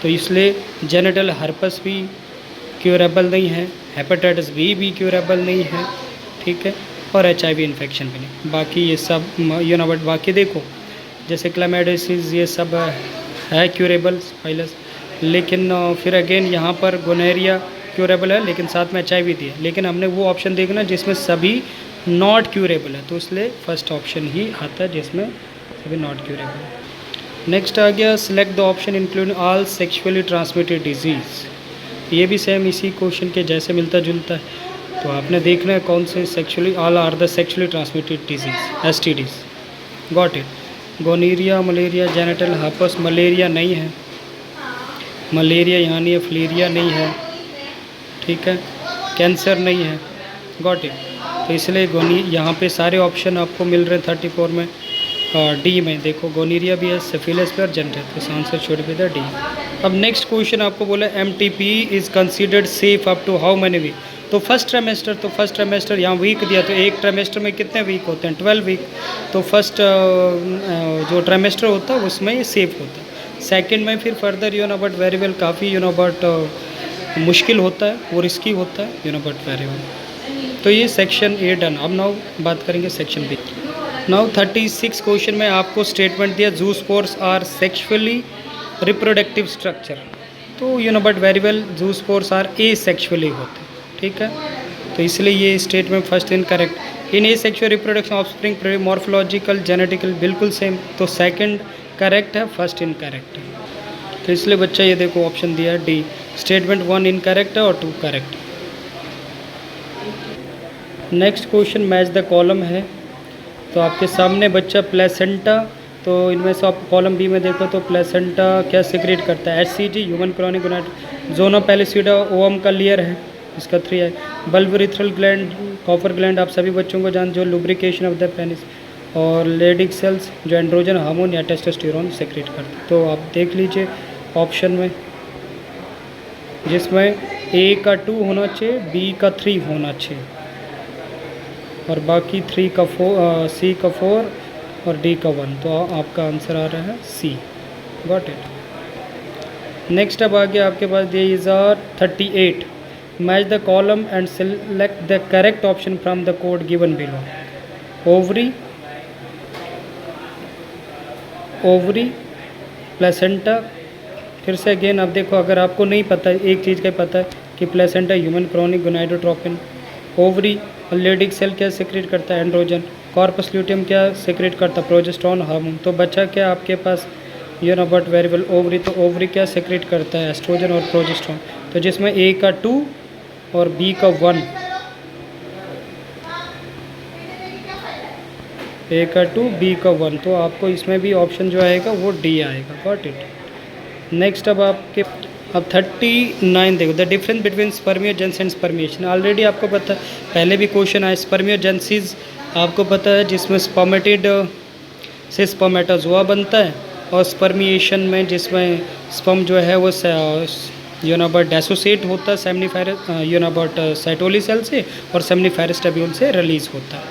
तो इसलिए जेनिटल हर्पस भी क्यूरेबल नहीं है, हेपेटाइटिस B भी क्यूरेबल नहीं है, ठीक है, और HIV इन्फेक्शन भी नहीं। बाकी ये सब बाकी देखो जैसे क्लैमाइडियासिस ये सब है क्यूरेबल वायरस, लेकिन फिर अगेन यहाँ पर गोनेरिया क्यूरेबल है लेकिन साथ में HIV भी है, लेकिन हमने वो ऑप्शन देखना जिसमें सभी नॉट क्यूरेबल है, तो इसलिए फर्स्ट ऑप्शन ही आता है जिसमें सभी नॉट क्यूरेबल है। नेक्स्ट आ गया select the option including all sexually transmitted disease. ये भी सेम इसी क्वेश्चन के जैसे मिलता जुलता है। तो आपने देखना है कौन से sexually all are the sexually transmitted disease STDs। Got it. Gonorrhoea, malaria, genital herpes, malaria नहीं है, मलेरिया यहाँ नहीं है, फिलेरिया नहीं है, ठीक है, कैंसर नहीं है। Got it. तो इसलिए यहाँ पे सारे ऑप्शन आपको मिल रहे हैं 34 में। D में देखो गोनीरिया भी है, सिफिलिस भी और जेनिटल, तो answer should be the D। अब नेक्स्ट क्वेश्चन आपको बोला MTP is considered safe up to how many week. तो फर्स्ट ट्राइमेस्टर यहाँ वीक दिया, तो एक ट्राइमेस्टर में कितने वीक होते हैं? 12 वीक। तो फर्स्ट जो ट्राइमेस्टर होता है उसमें ये सेफ होता है। सेकंड में फिर फर्दर वेरी वेल काफ़ी मुश्किल होता है, वो रिस्की होता है वेरी वेल। तो ये सेक्शन A डन। अब नाउ बात करेंगे सेक्शन B। नाउ 36 क्वेश्चन में आपको स्टेटमेंट दिया zoospores are sexually reproductive structure. तो very well zoospores are asexually होते, ठीक है। तो इसलिए ये statement first incorrect. In asexual reproduction offspring morphological genetical बिल्कुल सेम, तो सेकंड करेक्ट है, फर्स्ट इनकरेक्ट है। तो इसलिए बच्चा ये देखो ऑप्शन दिया है D, स्टेटमेंट 1 इनकरेक्ट है और 2 correct. Next question match the column है। तो आपके सामने बच्चा प्लेसेंटा, तो इनमें से आप कॉलम B में देखो तो प्लेसेंटा क्या सिक्रेट करता है? HCG ह्यूमन क्रॉनिक गोनाड, जोना पैलिसिडा ओवम का लेयर है, इसका 3 है। बल्बरिथ्रल ग्लैंड, कॉपर ग्लैंड आप सभी बच्चों को जान जो लुब्रिकेशन ऑफ द पेनिस, और लेडिक सेल्स जो एंड्रोजन हार्मोन या टेस्टोस्टेरोन सेक्रेट करते हैं। तो आप देख लीजिए ऑप्शन में जिसमें A का 2 होना चाहिए, B का 3 होना चाहिए, और बाकी 3 का 4, C का 4 और D का 1। तो आपका आंसर आ रहा है C। Got it. नेक्स्ट अब आगे आपके पास दिए is 38 match the column and select the correct option from the code given below. Ovary, placenta, फिर से अगेन अब देखो अगर आपको नहीं पता है, एक चीज़ का पता है कि placenta human chronic gonadotropin, ovary और लेडिक सेल क्या सिक्रेट करता है? एंड्रोजन, कॉर्पस ल्यूटियम क्या सेक्रेट करता, प्रोजेस्टेरोन हार्मोन। तो बच्चा क्या आपके पास you know but variable ovary, तो ओवरी क्या सेक्रेट करता है, एस्ट्रोजन और प्रोजेस्टेरोन। तो जिसमें ए का 2 और बी का 1, ए का 2 बी का 1, तो आपको इसमें भी ऑप्शन जो आएगा वो डी आएगा। Got it. नेक्स्ट अब 39 देखो, the difference between spermiogenesis and spermiation. Already आपको पता है, पहले भी क्वेश्चन आया। स्पर्मियोजेनेसिस आपको पता है जिसमें स्पर्मेटिड से स्पर्मेटोजोआ बनता है, और स्पर्मिएशन में जिसमें स्पर्म जो है वो यूनाबर्ट एसोसिएट होता है सेमनीफेरस यूनाबर्ट साइटोली सेल से, और सेमनीफेरस ट्यूब्यूल से रिलीज होता है।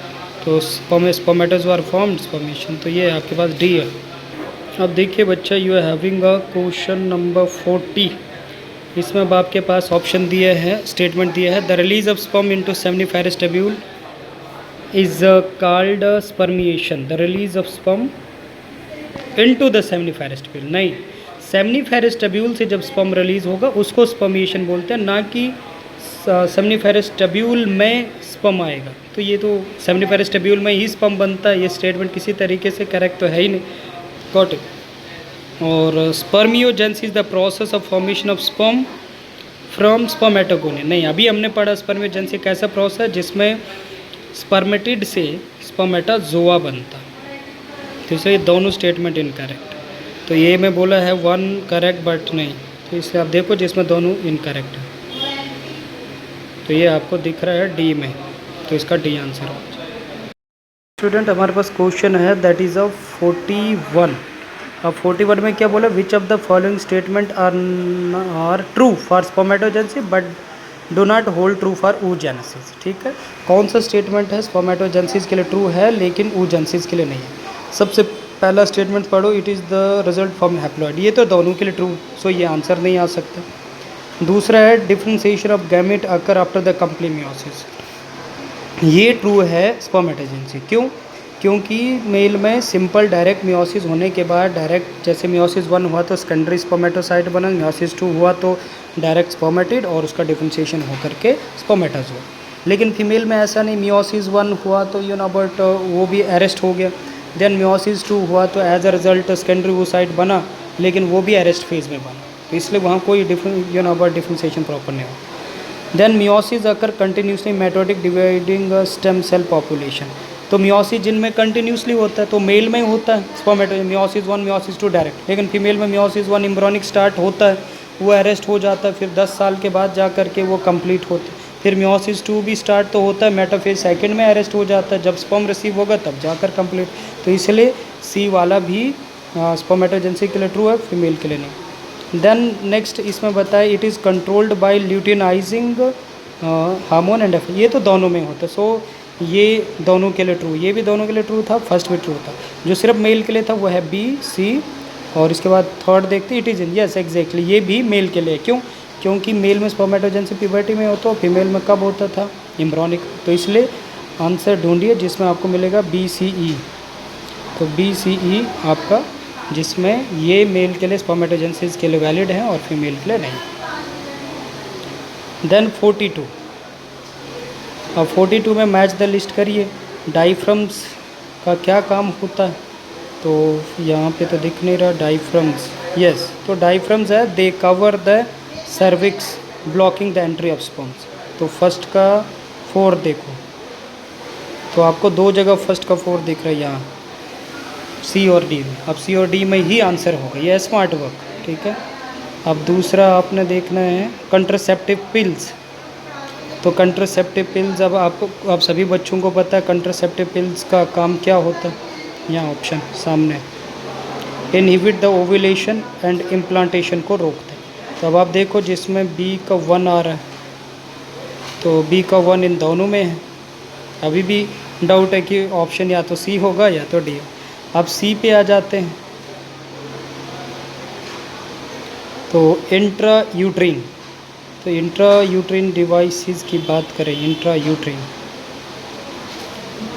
तो स्पर्मेटोजोआ फॉर्म्ड स्पर्मिएशन, तो ये आपके पास डी है। अब देखिए बच्चा, you are having a question number 40। इसमें अब आपके पास ऑप्शन दिए हैं, स्टेटमेंट दिया है, the release of sperm into seminiferous tubule is called spermiation. The release of sperm into the seminiferous tubule, नहीं, सेमनीफेरस ट्यूब्यूल से जब स्पर्म रिलीज होगा उसको स्पर्मिएशन बोलते हैं, ना कि सेमनीफेरस ट्यूब्यूल में स्पर्म आएगा। तो ये तो सेमनीफेरस ट्यूब्यूल में ही स्पर्म बनता है, ये स्टेटमेंट किसी तरीके से करेक्ट तो है ही नहीं। Got it. और spermiogenesis the process of formation of sperm from spermatogonia, नहीं, अभी हमने पढ़ा स्पर्मियोजेनेसिस कैसा प्रोसेस जिसमें स्पर्मेटिड से स्पर्मेटोजोआ बनता। तो इसलिए दोनों स्टेटमेंट इनकरेक्ट। तो ये मैं बोला है 1 करेक्ट बट नहीं, तो इससे आप देखो जिसमें दोनों इनकरेक्ट है। तो ये आपको दिख रहा है डी में, तो इसका डी आंसर हो। स्टूडेंट हमारे पास क्वेश्चन है दैट इज़ ऑफ 41। अब 41 में क्या बोला, which of the following statement are true for spermatogenesis but do not hold true for oogenesis। ठीक है, कौन सा स्टेटमेंट है स्पर्मेटोजेनेसिस के लिए ट्रू है लेकिन oogenesis के लिए नहीं है। सबसे पहला स्टेटमेंट पढ़ो, it is the result from haploid, ये तो दोनों के लिए ट्रू, सो ये आंसर नहीं आ सकता। दूसरा है differentiation of gamete occur after the complete meiosis, ये ट्रू है स्पर्मेटोजेनेसिस। क्यों? क्योंकि मेल में सिंपल डायरेक्ट मियोसिस होने के बाद डायरेक्ट, जैसे मियोसिस 1 हुआ तो सेकेंडरी स्पर्मेटोसाइट बना, मियोसिस 2 हुआ तो डायरेक्ट स्पर्मेटिड, और उसका डिफरेंशिएशन होकर के स्पर्मेटोजोआ। लेकिन फीमेल में ऐसा नहीं, मियोसिस 1 हुआ तो बट वो भी अरेस्ट हो गया, देन मियोसिस 2 हुआ तो as a result secondary oocyte बना, लेकिन वो भी अरेस्ट फेज में बना, तो इसलिए वहाँ कोई डिफरेंशिएशन प्रॉपर नहीं हुआ। Then meiosis occur continuously mitotic dividing stem cell population, तो मियोसिस जिनमें कंटिन्यूसली होता है तो मेल में होता है स्पर्मेटो मियोसिस 1 मियोसिस 2 डायरेक्ट, लेकिन फीमेल में मियोसिस 1 एम्ब्रियोनिक स्टार्ट होता है, वो अरेस्ट हो जाता है, फिर 10 साल के बाद जा कर के वो कंप्लीट होता है। फिर मियोसिस 2 भी स्टार्ट तो होता है, मेटाफेज सेकंड में अरेस्ट हो जाता है, जब स्पर्म रिसीव होगा तब जाकर कंप्लीट। तो इसलिए सी वाला भी स्पर्मेटोजेनेसिस के लिए ट्रू है, फीमेल के लिए नहीं। देन नेक्स्ट इसमें बताया it is controlled by luteinizing hormone and ये तो दोनों में होता है, सो ये दोनों के लिए ट्रू, ये भी दोनों के लिए ट्रू था, फर्स्ट भी ट्रू था। जो सिर्फ मेल के लिए था वो है बी सी, और इसके बाद थर्ड देखते it is in, yes exactly, ये भी मेल के लिए। क्यों? क्योंकि मेल में स्पर्मेटोजेनेसिस प्यूबर्टी में होता है, फीमेल में कब होता था, एम्ब्रियोनिक। तो इसलिए आंसर ढूंढिए जिसमें आपको मिलेगा बी सी ई। तो बी सी ई आपका, जिसमें ये मेल के लिए स्पर्मेटोजेनेसिस के लिए वैलिड है और फीमेल के लिए नहीं। देन 42, अब 42 में मैच द लिस्ट करिए, डायफ्राम्स का क्या काम होता है, तो यहाँ पे तो दिख नहीं रहा डायफ्राम्स, यस, तो डायफ्राम्स है they cover the cervix blocking the entry of sperms. तो फर्स्ट का 4 देखो, तो आपको दो जगह फर्स्ट का 4 दिख रहा है यहाँ सी और डी में। अब सी और डी में ही आंसर होगा, ये स्मार्ट वर्क, ठीक है। अब दूसरा आपने देखना है कंट्रासेप्टिव पिल्स। तो कंट्रासेप्टिव पिल्स, अब आपको, अब सभी बच्चों को पता है कंट्रासेप्टिव पिल्स का काम क्या होता है, यहाँ ऑप्शन सामने, inhibit the ovulation and implantation को रोकते हैं। तो अब आप देखो जिसमें बी का 1 आ रहा है, तो बी का 1 इन दोनों में है। अभी भी डाउट है कि ऑप्शन या तो सी होगा या तो डी। अब सी पे आ जाते हैं, तो इंट्रा यूट्रीन, तो इंट्रा यूट्रीन डिवाइसेस की बात करें, इंट्रा यूट्रीन,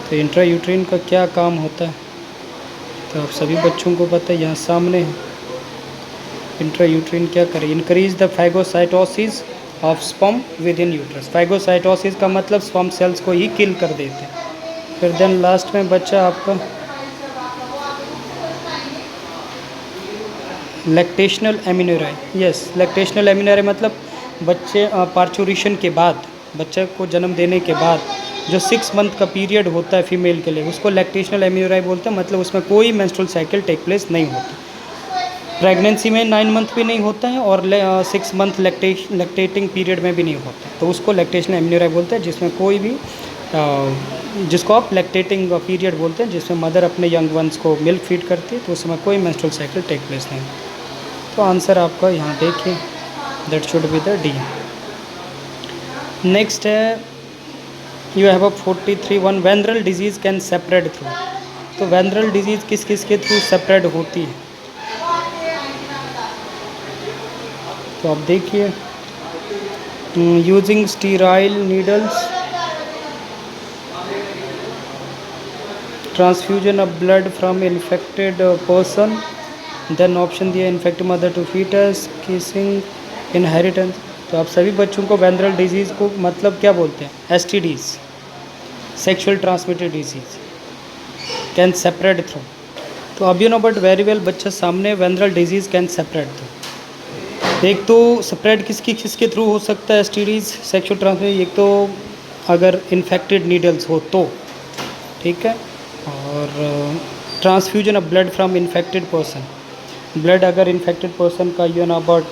तो इंट्रा यूट्रीन का क्या काम होता है, तो आप सभी बच्चों को पता है, यहाँ सामने है। इंट्रा यूट्रीन क्या करे, increase the phagocytosis of sperm with in uterus. Phagocytosis का मतलब स्पर्म सेल्स को ही किल कर देते हैं। फिर देन लास्ट में बच्चा आपका लैक्टेशनल एमिनोराई। यस, लैक्टेशनल एमिनोराई मतलब बच्चे पार्चुरेशन के बाद, बच्चे को जन्म देने के बाद जो 6 मंथ का पीरियड होता है फीमेल के लिए, उसको लैक्टेशनल एमिनोराई बोलते हैं। मतलब उसमें कोई मेंस्ट्रुअल साइकिल टेक प्लेस नहीं होती। प्रेगनेंसी में 9 मंथ भी नहीं होता है और 6 मंथ लैक्टेटिंग पीरियड में भी नहीं होता, तो उसको लैक्टेशनल एमिनोराई बोलते हैं, जिसमें कोई भी जिसको आप लैक्टेटिंग पीरियड बोलते हैं, जिसमें मदर अपने यंग वंस को मिल्क फीड करती है, तो उसमें कोई मेंस्ट्रुअल साइकिल टेक प्लेस नहीं होता। तो आंसर आपका यहाँ देखिए, that should be the D. Next है, you have a 43 one venereal disease can separate through. तो वेनरल डिजीज़ किस किस के थ्रू सेपरेट होती है? तो आप देखिए, using sterile needles, transfusion of blood from infected person, then option दिया infected mother to fetus, kissing, inheritance. तो आप सभी बच्चों को वेनरल डिजीज़ को मतलब क्या बोलते हैं? STDs, sexual transmitted disease can separate through. तो अब you know but very well बच्चा सामने venereal disease can separate through. एक तो स्प्रेड किसके थ्रू हो सकता है एसटीडीज़, सेक्सुअल ट्रांसमिटेड? एक तो अगर इन्फेक्टेड नीडल्स हो तो, ठीक है, और transfusion of blood from infected person, blood अगर इन्फेक्टेड पर्सन का यू नो अबाउट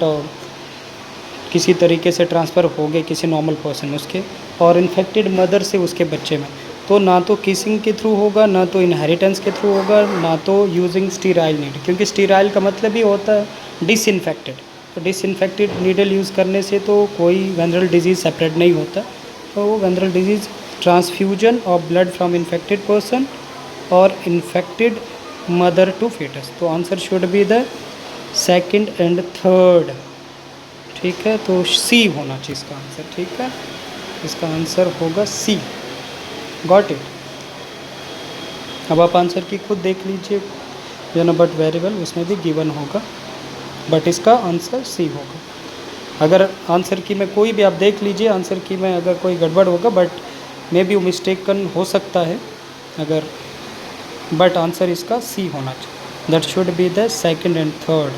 किसी तरीके से ट्रांसफ़र हो गए किसी नॉर्मल पर्सन उसके, और इन्फेक्टेड मदर से उसके बच्चे में, तो ना तो किसिंग के थ्रू होगा, ना तो इनहेरिटेंस के थ्रू होगा, ना तो यूजिंग स्टीराइल नीडल, क्योंकि स्टीराइल का मतलब ही होता है डिसइंफेक्टेड। तो डिसइंफेक्टेड नीडल यूज़ करने से तो कोई वेनरल डिजीज़ सेपरेट नहीं होता। तो वो venereal disease transfusion of blood from infected person और इन्फेक्टेड मदर टू fetus। तो answer should be the second and third, ठीक है। तो सी होना चाहिए इसका आंसर, ठीक है, इसका आंसर होगा सी। Got it. अब आप आंसर की खुद देख लीजिए, you know but very well उसमें भी गिवन होगा, बट इसका आंसर सी होगा। अगर आंसर की में कोई भी आप देख लीजिए, आंसर की में अगर कोई गड़बड़ होगा, बट मे बी वो मिस्टेकन हो सकता है अगर, बट आंसर इसका सी होना चाहिए, that should be the second and third.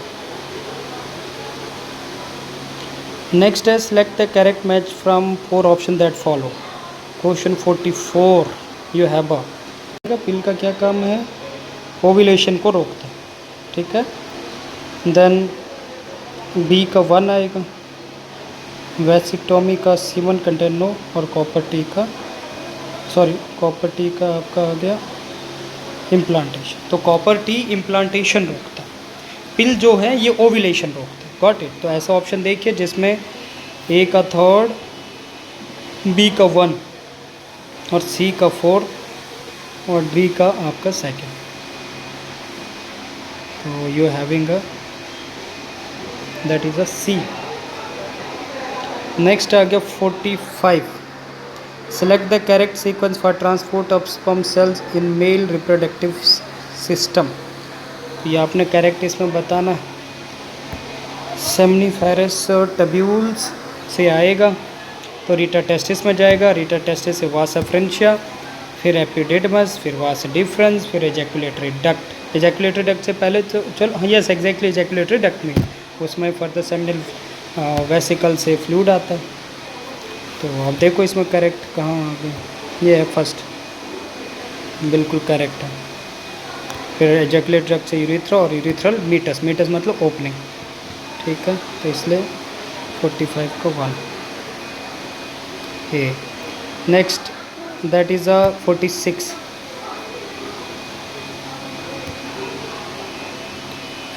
Next है, select the correct match from 4 option that follow. Question 44 you have a, pill का क्या काम है? ओव्यूलेशन को रोकता है, ठीक है। देन बी का 1 आएगा, वैसिक्टोमी का सीमन कंटेन नो, और कॉपर टी का आपका आ गया इम्प्लांटेशन। तो कॉपर टी इम्प्लांटेशन रोकता है, पिल जो है ये ओव्यूलेशन रोकता है। Got it. तो ऐसा ऑप्शन देखिए जिसमें ए का 3rd, बी का 1 और सी का 4 और डी का आपका 2nd। तो you having a, that is a C. Next आ गया 45, select the correct sequence for transport of sperm cells in male reproductive system. ये आपने करेक्ट इसमें बताना है। सेमनीफेरस टब्यूल्स से आएगा तो रीटा टेस्टिस में जाएगा, रीटा टेस्टिस से वास फ्रेंशिया, फिर एपिडिडमस, फिर वास डिफरेंस, फिर एजैकुलेटरी डक्ट। एजैकुलेटरी डक्ट से पहले तो चलो, हाँ यस एग्जैक्टली, एजैकुलेटरी डक्ट में उसमें फर्दर सेमिनल वेसिकल से फ्लूइड आता है। तो अब देखो इसमें करेक्ट कहाँ आ गया, ये है फर्स्ट, बिल्कुल करेक्ट है। फिर एजैकुलेटरी डक्ट से यूरिथ्रा और यूरिथ्रल मीटस, मीटस मतलब ओपनिंग, ठीक है। तो इसलिए 45 को 1 A. Next that is a 46,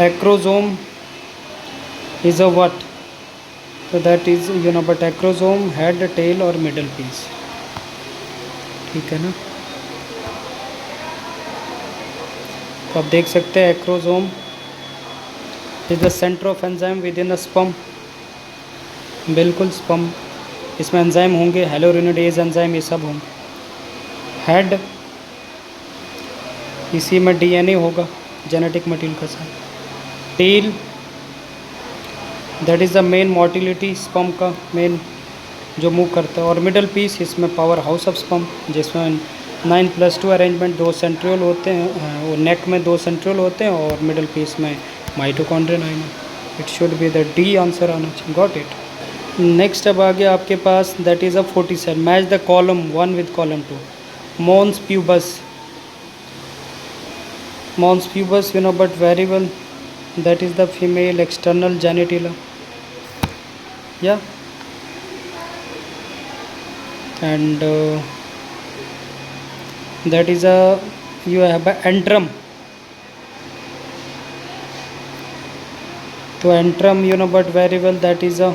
acrosome is a what? So that is you know but acrosome head, tail और middle piece, ठीक है ना। तो आप देख सकते हैं acrosome is the center of enzyme within a sperm। बिल्कुल स्पर्म, इसमें एंजाइम होंगे, हेलोरिनोडेज एंजाइम ये सब होंगे। हेड, इसी में डीएनए होगा, जेनेटिक मटेरियल का साथ। Tail, that is the main motility, sperm का मेन जो मूव करता है। और मिडल पीस, इसमें पावर हाउस ऑफ स्पर्म, जिसमें 9+2 अरेंजमेंट, 2 सेंट्रियोल होते हैं, वो नेक में 2 सेंट्रियोल होते हैं और मिडल पीस में mitochondria 9। It should be the D answer आना चाहिए। Got it. नेक्स्ट अब आ गया आपके पास, that is a 47। Match the column 1 with column 2। Mons pubis, mons pubis you know but very well, that is the female external genitalia, yeah, and that is a, you have a antrum, तो antrum you know but very well, that is a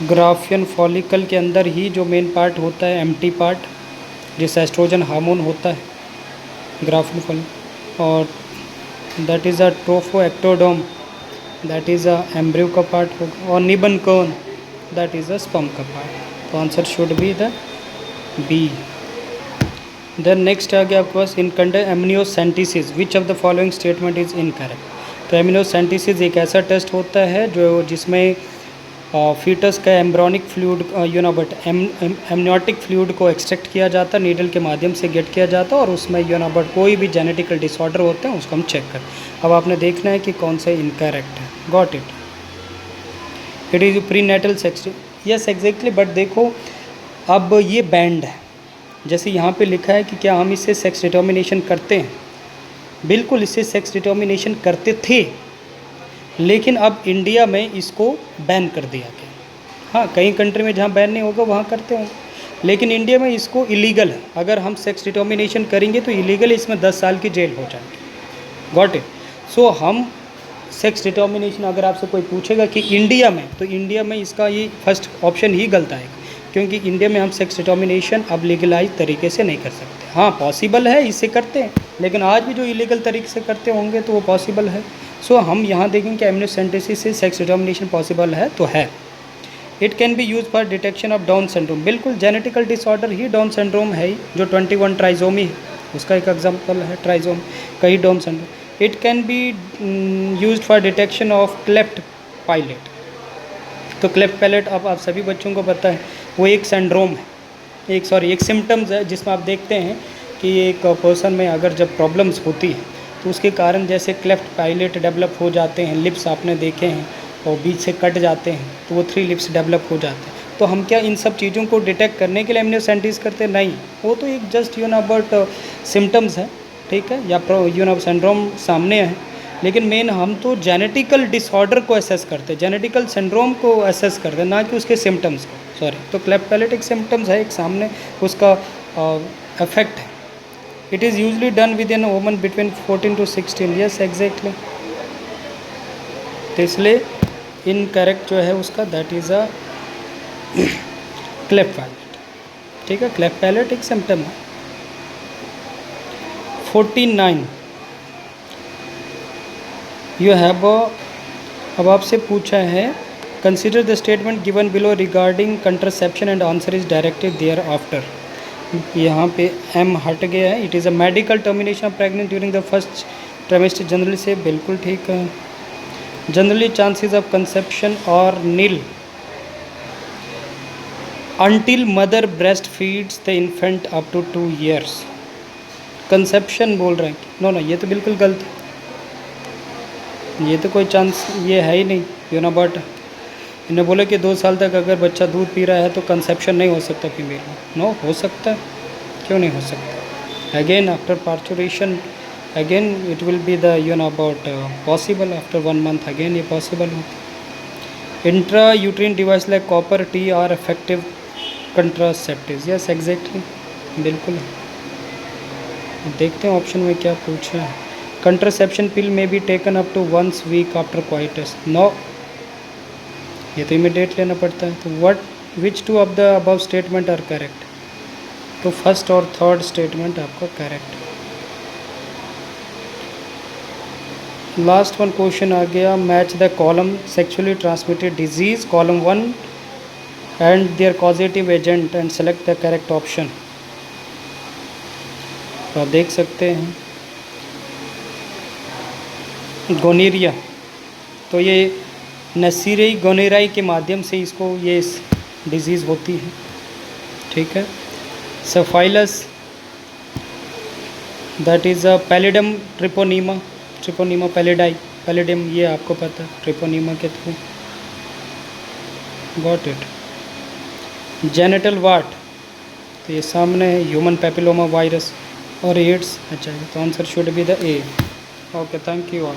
Graafian follicle के अंदर ही जो मेन पार्ट होता है, एम्प्टी पार्ट, जिससे एस्ट्रोजन हार्मोन होता है, ग्राफियन फॉलिकल। और that is a trophoectoderm, that is a embryo का पार्ट होगा। और निबन कोन, दैट इज़ अ स्पर्म का पार्ट। तो answer should be the B. Then next आ गया आपके पास, in conduct amniocentesis which of the following statement is incorrect. तो एमनियोसेंटेसिस एक ऐसा टेस्ट होता है जो जिसमें फीटस का embryonic fluid you know but amniotic fluid को एक्सट्रैक्ट किया जाता है, नीडल के माध्यम से गेट किया जाता है, और उसमें यू नो बट कोई भी जेनेटिकल डिसऑर्डर होते हैं उसको हम चेक करें। अब आपने देखना है कि कौन सा इनकरेक्ट है। Got it. It is prenatal sex, yes exactly. But देखो अब ये बैंड है, जैसे यहाँ पे लिखा है कि क्या हम इससे सेक्स डिटर्मिनेशन करते हैं, बिल्कुल इससे सेक्स डिटर्मिनेशन करते थे, लेकिन अब इंडिया में इसको बैन कर दिया गया। हाँ, कई कंट्री में जहाँ बैन नहीं होगा वहाँ करते होंगे, लेकिन इंडिया में इसको इलीगल है। अगर हम सेक्स डिटर्मिनेशन करेंगे तो इलीगल, इसमें 10 साल की जेल हो जाएगी। Got it. सो हम सेक्स डिटर्मिनेशन, अगर आपसे कोई पूछेगा कि इंडिया में, तो इंडिया में इसका ये फर्स्ट ऑप्शन ही गलत आएगा, क्योंकि इंडिया में हम सेक्स डिटर्मिनेशन अब लीगलाइज तरीके से नहीं कर सकते। हाँ पॉसिबल है, इससे करते हैं, लेकिन आज भी जो इलीगल तरीके से करते होंगे तो वो पॉसिबल है। सो हम यहाँ देखेंगे कि एमनियोसेंटेसिस से सेक्स डिटर्मिनेशन पॉसिबल है, तो है। It can be use for detection of down syndrome, बिल्कुल जेनेटिकल डिसऑर्डर ही डाउन सिंड्रोम है ही, जो 21 ट्राइजोमी है उसका एक एग्जाम्पल है ट्राइजोम का ही Down syndrome. It can be use for detection of cleft palate. तो क्लेफ्ट पैलेट अब आप सभी बच्चों को पता है, वो एक सिंड्रोम है, एक सिम्टम्स है, जिसमें आप देखते हैं कि एक पर्सन में अगर जब प्रॉब्लम्स होती है तो उसके कारण जैसे क्लेफ्ट पाइलेट डेवलप हो जाते हैं, लिप्स आपने देखे हैं और बीच से कट जाते हैं, तो वो 3 लिप्स डेवलप हो जाते हैं। तो हम क्या इन सब चीज़ों को डिटेक्ट करने के लिए एमनियोसेंटेसिस करते हैं? नहीं, वो तो एक just you know about symptoms है, ठीक है, या यू नो सिंड्रोम सामने है, लेकिन मेन हम तो जेनेटिकल डिसऑर्डर को असेस करते हैं, जेनेटिकल सिंड्रोम को असेस करते हैं, ना कि उसके सिम्टम्स को। सॉरी, तो क्लेफ्ट पैलेट एक सिम्टम्स है, एक सामने उसका इफेक्ट है। It is usually done with in woman between 14 to 16, yes exactly. तो इसलिए इनकरेक्ट जो है उसका, that is a cleft palate, ठीक है, क्लेफ्ट पैलेट एक सिम्टम है। 49 यू हैव अब आपसे पूछा है, consider the statement given below regarding contraception and answer is directed thereafter. यहाँ पे एम हट गया है। It is a medical termination of pregnant during the first trimester, generally से बिल्कुल ठीक है। जनरली चांसेस ऑफ कंसेप्शन और nil until mother breast feeds the infant up to 2 years। Conception बोल रहे हैं, नो ये तो बिल्कुल गलत है, ये तो कोई चांस ये है ही नहीं, यू नो। बट इन्हें बोले कि 2 साल तक अगर बच्चा दूध पी रहा है तो कंसेप्शन नहीं हो सकता फीमेल में। नो, हो सकता है, क्यों नहीं हो सकता। Again after parturition again it will be the you know about possible, after 1 month again ये पॉसिबल होता है। Intra uterine device like copper T are effective contraceptives, yes exactly, बिल्कुल। देखते हैं ऑप्शन में क्या पूछा है। कंट्रासेप्शन पिल में be taken up to 1 week after coitus, no, ये तो इमीडिएट लेना पड़ता है। तो what which 2 of the above statement are correct? तो फर्स्ट और थर्ड स्टेटमेंट आपका करेक्ट। लास्ट वन क्वेश्चन आ गया, match the column sexually transmitted disease column 1 and their causative agent and select the correct option. तो आप देख सकते हैं गोनेरिया, तो ये नसीरे गोनेराई के माध्यम से इसको ये डिज़ीज़ होती है, ठीक है। Syphilis, that is a pallidum treponema, treponema pallidum, pallidum ये आपको पता है, ट्रिपोनीमा के थ्रू। Got it. जेनिटल वार्ट, तो ये सामने है, ह्यूमन पेपिलोमा वायरस और एड्स। अच्छा, तो answer should be the A. Okay, thank you all.